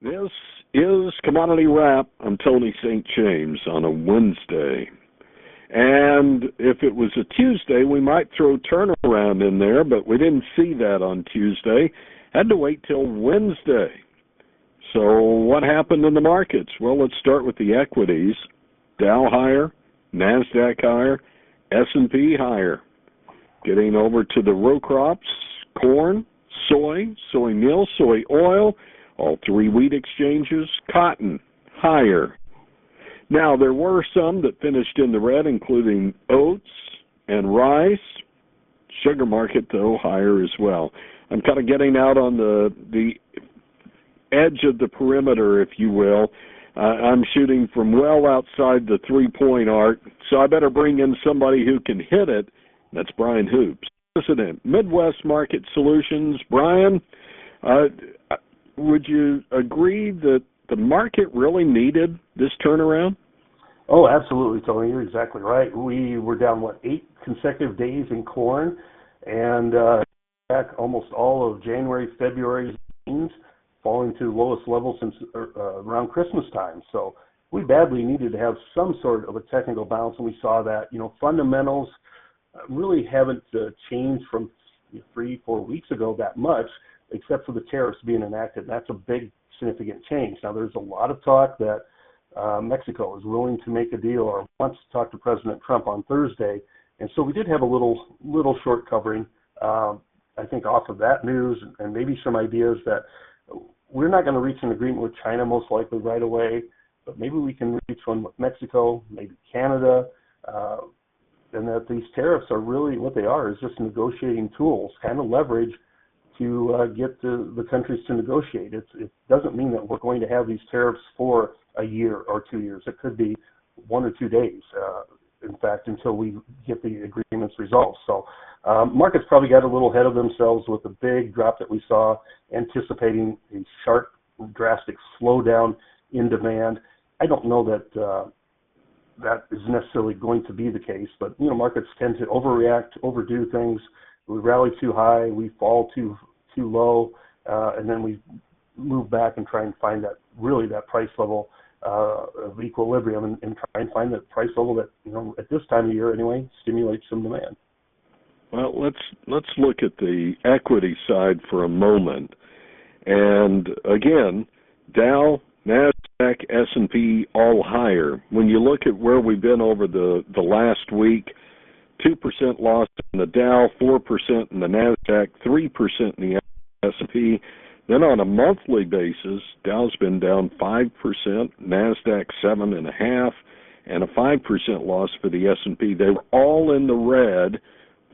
This is Commodity Wrap. I'm Tony St. James on a Wednesday. And if it was a Tuesday, we might throw turnaround in there, but we didn't see that on Tuesday. Had to wait till Wednesday. So what happened in the markets? Well, let's start with the equities. Dow higher, NASDAQ higher, S&P higher. Getting over to the row crops, corn, soy meal, soy oil, all three wheat exchanges, cotton higher. Now, there were some that finished in the red, including oats and rice. Sugar market, though, higher as well. I'm kind of getting out on the edge of the perimeter, if you will. I'm shooting from well outside the three-point arc, so I better bring in somebody who can hit it. That's Brian Hoops, President, Midwest Market Solutions. Brian, would you agree that the market really needed this turnaround? Oh, absolutely, Tony. You're exactly right. We were down, 8 consecutive days in corn, and back almost all of January, February, falling to lowest levels since around Christmas time. So we badly needed to have some sort of a technical balance, and we saw that. Fundamentals really haven't changed from 3-4 weeks ago that much, except for the tariffs being enacted. And that's a big, significant change. Now, there's a lot of talk that Mexico is willing to make a deal or wants to talk to President Trump on Thursday. And so we did have a little short covering, I think, off of that news and maybe some ideas that we're not going to reach an agreement with China most likely right away, but maybe we can reach one with Mexico, maybe Canada, and that these tariffs are really what they are is just negotiating tools, kind of leverage to get the countries to negotiate. It doesn't mean that we're going to have these tariffs for a year or 2 years. It could be 1 or 2 days, in fact, until we get the agreements resolved. So markets probably got a little ahead of themselves with the big drop that we saw, anticipating a sharp, drastic slowdown in demand. I don't know that that is necessarily going to be the case, but markets tend to overreact, overdo things. We rally too high, we fall too low, and then we move back and try and find that price level of equilibrium and try and find that price level that, at this time of year anyway, stimulates some demand. Well, let's look at the equity side for a moment. And again, Dow, NASDAQ, S&P all higher. When you look at where we've been over the last week, 2% loss in the Dow, 4% in the NASDAQ, 3% in the S&P. Then on a monthly basis, Dow's been down 5%, NASDAQ 7.5%, and a 5% loss for the S&P. They were all in the red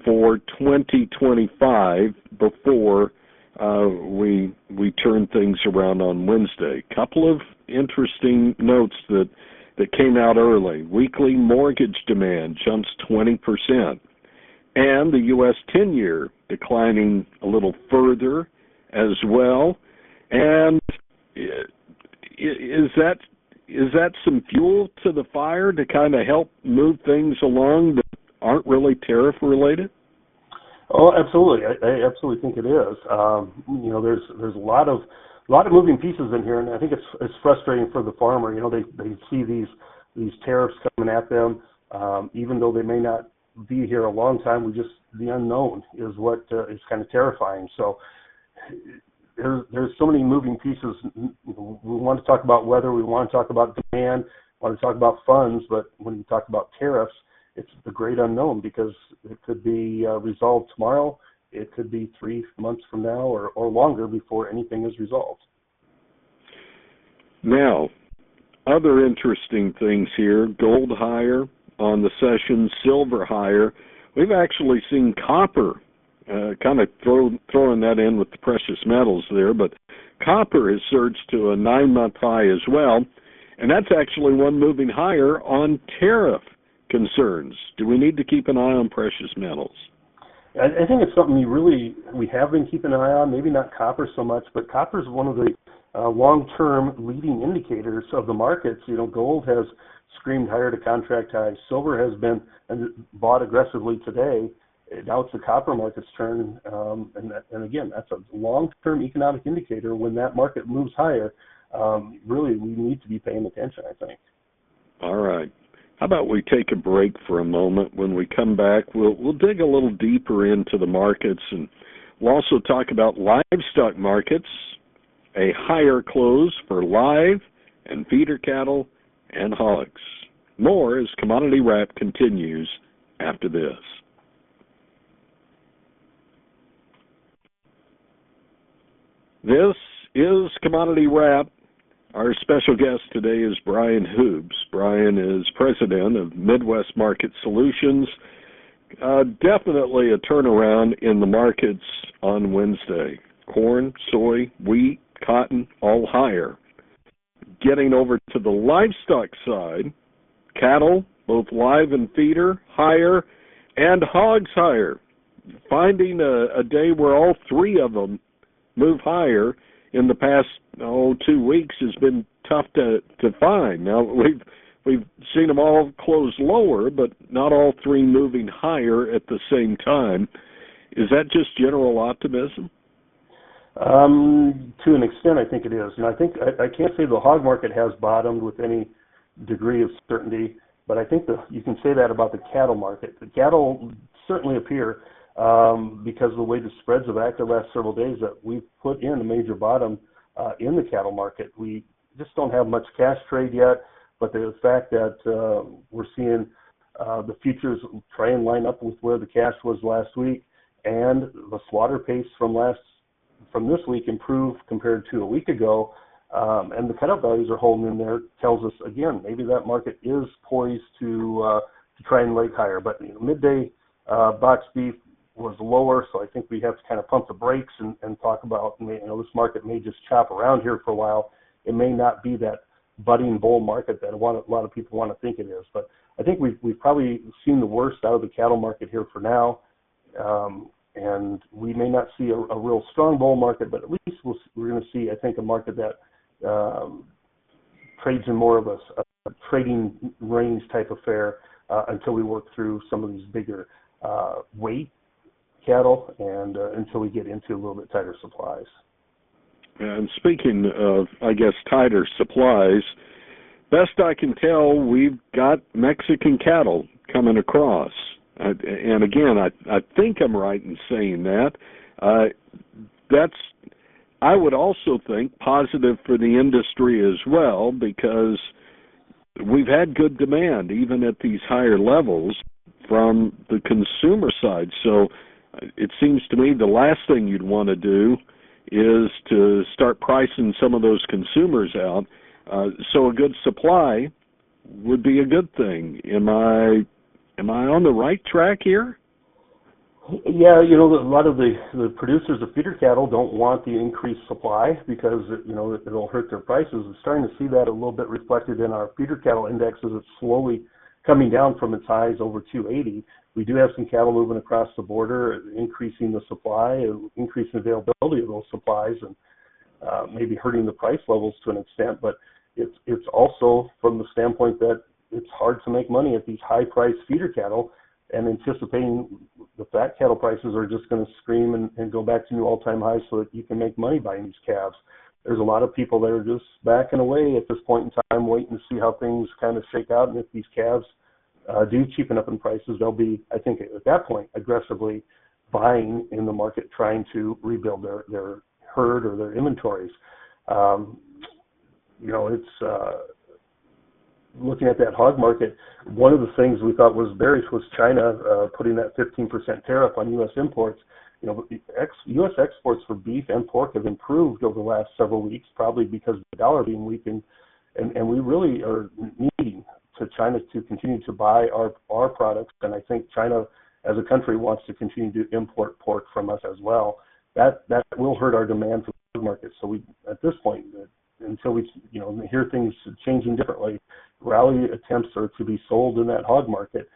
for 2025 before we turned things around on Wednesday. Couple of interesting notes that came out early. Weekly mortgage demand jumps 20%, and the U.S. 10-year declining a little further as well. And is that some fuel to the fire to kind of help move things along that aren't really tariff related? Oh, absolutely. I absolutely think it is. There's a lot of moving pieces in here, and I think it's frustrating for the farmer. They see these tariffs coming at them, even though they may not be here a long time. The unknown is what is kind of terrifying. So there's so many moving pieces. We want to talk about weather, we want to talk about demand, we want to talk about funds, but when you talk about tariffs, it's the great unknown because it could be resolved tomorrow. It could be 3 months from now or longer before anything is resolved. Now, other interesting things here, gold higher on the session, silver higher. We've actually seen copper kind of throwing that in with the precious metals there, but copper has surged to a 9-month high as well, and that's actually one moving higher on tariff concerns. Do we need to keep an eye on precious metals? I think it's something we have been keeping an eye on, maybe not copper so much, but copper is one of the long-term leading indicators of the markets. Gold has screamed higher to contract highs. Silver has been bought aggressively today. Now it's the copper market's turn, and again, that's a long-term economic indicator. When that market moves higher, really we need to be paying attention, I think. All right. How about we take a break for a moment? When we come back, we'll dig a little deeper into the markets, and we'll also talk about livestock markets, a higher close for live and feeder cattle and hogs. More as Commodity Wrap continues after this. This is Commodity Wrap. Our special guest today is Brian Hoobs. Brian is president of Midwest Market Solutions. Definitely a turnaround in the markets on Wednesday. Corn, soy, wheat, cotton, all higher. Getting over to the livestock side, cattle, both live and feeder, higher, and hogs higher. Finding a day where all three of them move higher in the past 2 weeks has been tough to find. Now we've seen them all close lower, but not all three moving higher at the same time. Is that just general optimism? To an extent, I think it is. And I think I can't say the hog market has bottomed with any degree of certainty, but I think that you can say that about the cattle market. The cattle certainly appear, because of the way the spreads have acted the last several days, that we've put in a major bottom in the cattle market. We just don't have much cash trade yet, but the fact that we're seeing the futures try and line up with where the cash was last week, and the slaughter pace from this week improved compared to a week ago, and the cutout values are holding in there, tells us again maybe that market is poised to try and leg higher. But midday box beef was lower, so I think we have to kind of pump the brakes and talk about, this market may just chop around here for a while. It may not be that budding bull market that a lot of people want to think it is. But I think we've probably seen the worst out of the cattle market here for now, and we may not see a real strong bull market, but at least we're going to see, I think, a market that trades in more of a trading range type affair until we work through some of these bigger weight cattle and until we get into a little bit tighter supplies. And speaking of, I guess, tighter supplies, best I can tell, we've got Mexican cattle coming across. And again, I think I'm right in saying that. That's, I would also think, positive for the industry as well, because we've had good demand, even at these higher levels, from the consumer side. So it seems to me the last thing you'd want to do is to start pricing some of those consumers out. So a good supply would be a good thing. Am I on the right track here? Yeah, a lot of the producers of feeder cattle don't want the increased supply because it'll hurt their prices. We're starting to see that a little bit reflected in our feeder cattle indexes. It's slowly coming down from its highs over 280. We do have some cattle moving across the border, increasing the supply, increasing availability of those supplies, and maybe hurting the price levels to an extent. But it's also from the standpoint that it's hard to make money at these high-priced feeder cattle, and anticipating the fat cattle prices are just going to scream and go back to new all-time highs so that you can make money buying these calves. There's a lot of people that are just backing away at this point in time, waiting to see how things kind of shake out, and if these calves do cheapen up in prices, they'll be, I think, at that point, aggressively buying in the market, trying to rebuild their herd or their inventories. It's looking at that hog market. One of the things we thought was bearish was China putting that 15% tariff on U.S. imports. U.S. exports for beef and pork have improved over the last several weeks, probably because of the dollar being weakened, and we really are needing to China to continue to buy our products, and I think China as a country wants to continue to import pork from us as well. That will hurt our demand for the hog market. So we, at this point, until we hear things changing differently, rally attempts are to be sold in that hog market.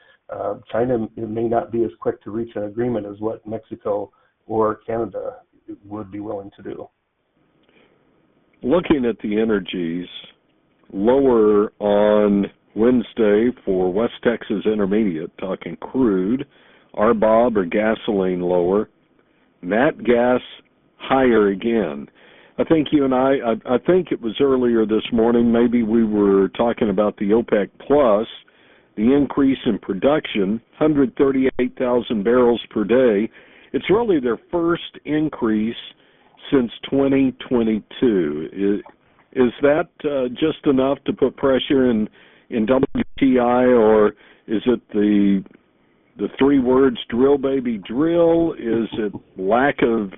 China may not be as quick to reach an agreement as what Mexico or Canada would be willing to do. Looking at the energies, lower on Wednesday for West Texas Intermediate, talking crude, RBOB or gasoline lower, nat gas higher again. I think you and I think it was earlier this morning, maybe we were talking about the OPEC Plus, the increase in production, 138,000 barrels per day. It's really their first increase since 2022. Is that just enough to put pressure in WTI, or is it the three words, drill baby drill? Is it lack of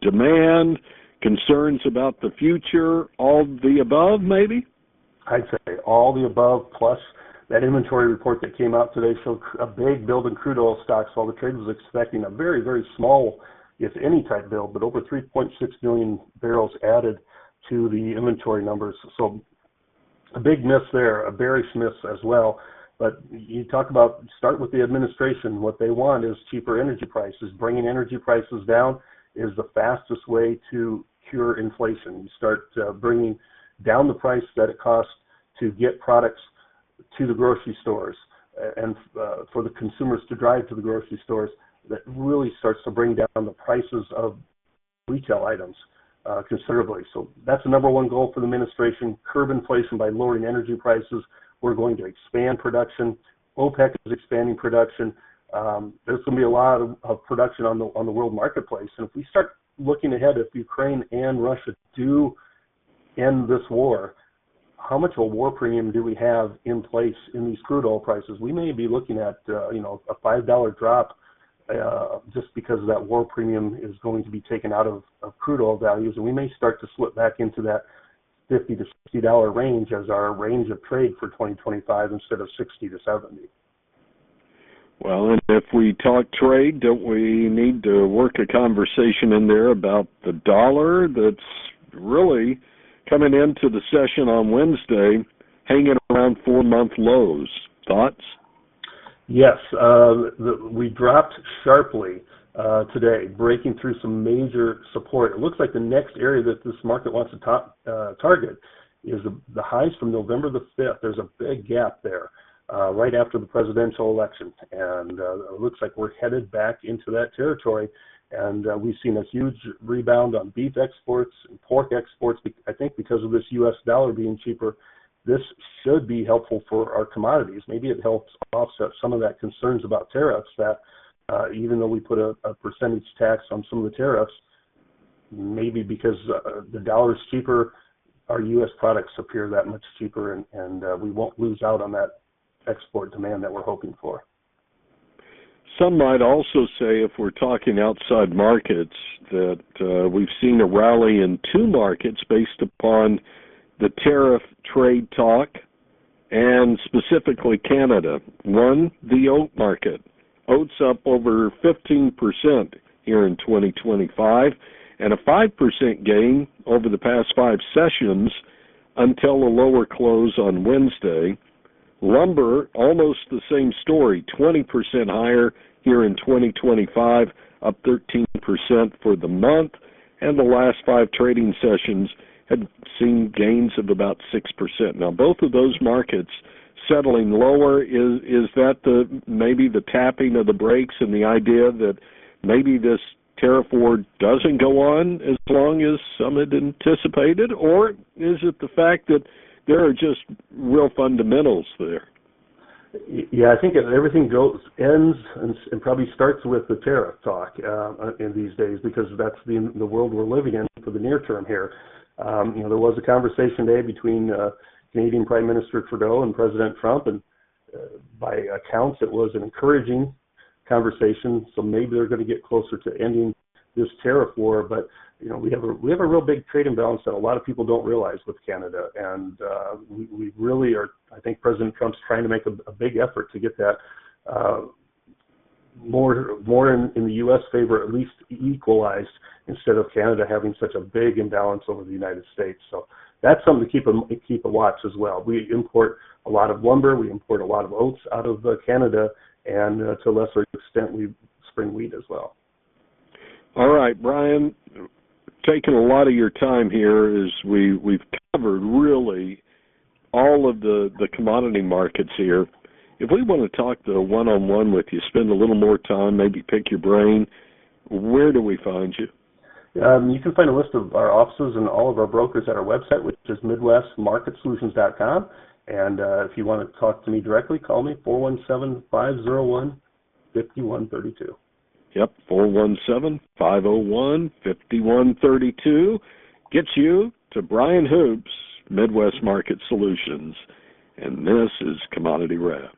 demand, concerns about the future, all the above maybe? I'd say all the above, plus that inventory report that came out today showed a big build in crude oil stocks, while the trade was expecting a very, very small, if any, type build, but over 3.6 million barrels added to the inventory numbers. So a big miss there, a bearish miss as well. But you talk about, start with the administration. What they want is cheaper energy prices. Bringing energy prices down is the fastest way to cure inflation. You start bringing down the price that it costs to get products to the grocery stores and for the consumers to drive to the grocery stores. That really starts to bring down the prices of retail items considerably. So that's the number one goal for the administration: curb inflation by lowering energy prices. We're going to expand production. OPEC is expanding production. There's going to be a lot of production on the world marketplace. And if we start looking ahead, if Ukraine and Russia do end this war, how much of a war premium do we have in place in these crude oil prices? We may be looking at a $5 drop just because that war premium is going to be taken out of crude oil values, and we may start to slip back into that $50 to $60 range as our range of trade for 2025 instead of 60 to 70. Well, and if we talk trade, don't we need to work a conversation in there about the dollar that's really coming into the session on Wednesday hanging around 4-month lows? Thoughts? Yes, we dropped sharply today, breaking through some major support. It looks like the next area that this market wants to target is the highs from November the 5th. There's a big gap there right after the presidential election, and it looks like we're headed back into that territory. And we've seen a huge rebound on beef exports and pork exports, I think because of this U.S. dollar being cheaper. This should be helpful for our commodities. Maybe it helps offset some of that concerns about tariffs that even though we put a percentage tax on some of the tariffs, maybe because the dollar is cheaper, our U.S. products appear that much cheaper, and we won't lose out on that export demand that we're hoping for. Some might also say, if we're talking outside markets, that we've seen a rally in two markets based upon the tariff trade talk, and specifically Canada. One, the oat market. Oats up over 15% here in 2025, and a 5% gain over the past 5 sessions until a lower close on Wednesday. Lumber, almost the same story, 20% higher here in 2025, up 13% for the month, and the last 5 trading sessions had seen gains of about 6%. Now, both of those markets settling lower, is that maybe the tapping of the brakes and the idea that maybe this tariff war doesn't go on as long as some had anticipated, or is it the fact that there are just real fundamentals there? Yeah, I think everything ends and probably starts with the tariff talk in these days, because that's the world we're living in for the near term here. There was a conversation today between Canadian Prime Minister Trudeau and President Trump, and by accounts it was an encouraging conversation, so maybe they're going to get closer to ending this tariff war. But we have a real big trade imbalance that a lot of people don't realize with Canada, and we really are. I think President Trump's trying to make a big effort to get that more in the U.S. favor, at least equalized, instead of Canada having such a big imbalance over the United States. So that's something to keep a watch as well. We import a lot of lumber, we import a lot of oats out of Canada, and to a lesser extent we spring wheat as well. All right, Brian, taking a lot of your time here is we've covered really all of the commodity markets here. If we want to talk the one-on-one with you, spend a little more time, maybe pick your brain, where do we find you? You can find a list of our offices and all of our brokers at our website, which is MidwestMarketSolutions.com. And if you want to talk to me directly, call me 417-501-5132. Yep, 417-501-5132 gets you to Brian Hoops, Midwest Market Solutions. And this is Commodity Wrap.